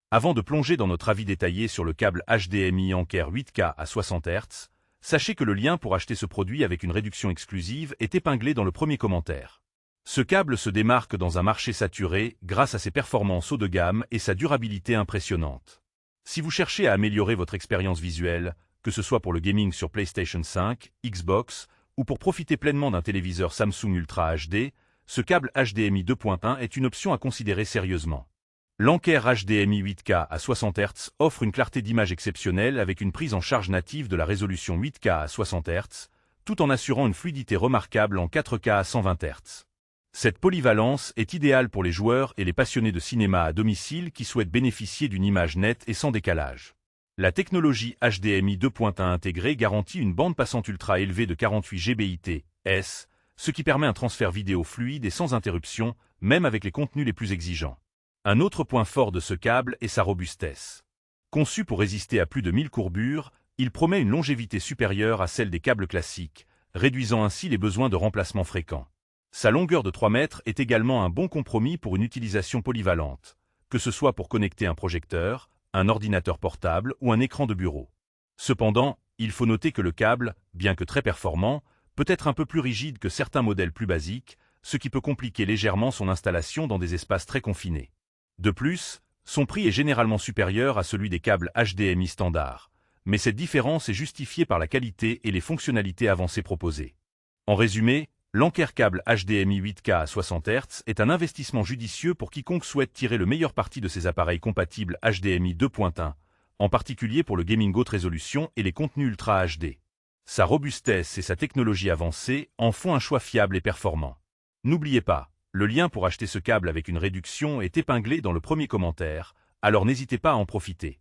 Avant de plonger dans notre avis détaillé sur le câble HDMI Anker 8K à 60 Hz, sachez que le lien pour acheter ce produit avec une réduction exclusive est épinglé dans le premier commentaire. Ce câble se démarque dans un marché saturé grâce à ses performances haut de gamme et sa durabilité impressionnante. Si vous cherchez à améliorer votre expérience visuelle, que ce soit pour le gaming sur PlayStation 5, Xbox, ou pour profiter pleinement d'un téléviseur Samsung Ultra HD, ce câble HDMI 2.1 est une option à considérer sérieusement. L'Anker HDMI 8K à 60 Hz offre une clarté d'image exceptionnelle avec une prise en charge native de la résolution 8K à 60 Hz, tout en assurant une fluidité remarquable en 4K à 120 Hz. Cette polyvalence est idéale pour les joueurs et les passionnés de cinéma à domicile qui souhaitent bénéficier d'une image nette et sans décalage. La technologie HDMI 2.1 intégrée garantit une bande passante ultra élevée de 48 Gbps, ce qui permet un transfert vidéo fluide et sans interruption, même avec les contenus les plus exigeants. Un autre point fort de ce câble est sa robustesse. Conçu pour résister à plus de 1000 courbures, il promet une longévité supérieure à celle des câbles classiques, réduisant ainsi les besoins de remplacement fréquents. Sa longueur de 3 mètres est également un bon compromis pour une utilisation polyvalente, que ce soit pour connecter un projecteur, un ordinateur portable ou un écran de bureau. Cependant, il faut noter que le câble, bien que très performant, peut être un peu plus rigide que certains modèles plus basiques, ce qui peut compliquer légèrement son installation dans des espaces très confinés. De plus, son prix est généralement supérieur à celui des câbles HDMI standards, mais cette différence est justifiée par la qualité et les fonctionnalités avancées proposées. En résumé, l'Anker câble HDMI 8K à 60 Hz est un investissement judicieux pour quiconque souhaite tirer le meilleur parti de ses appareils compatibles HDMI 2.1, en particulier pour le gaming haute résolution et les contenus Ultra HD. Sa robustesse et sa technologie avancée en font un choix fiable et performant. N'oubliez pas, le lien pour acheter ce câble avec une réduction est épinglé dans le premier commentaire, alors n'hésitez pas à en profiter.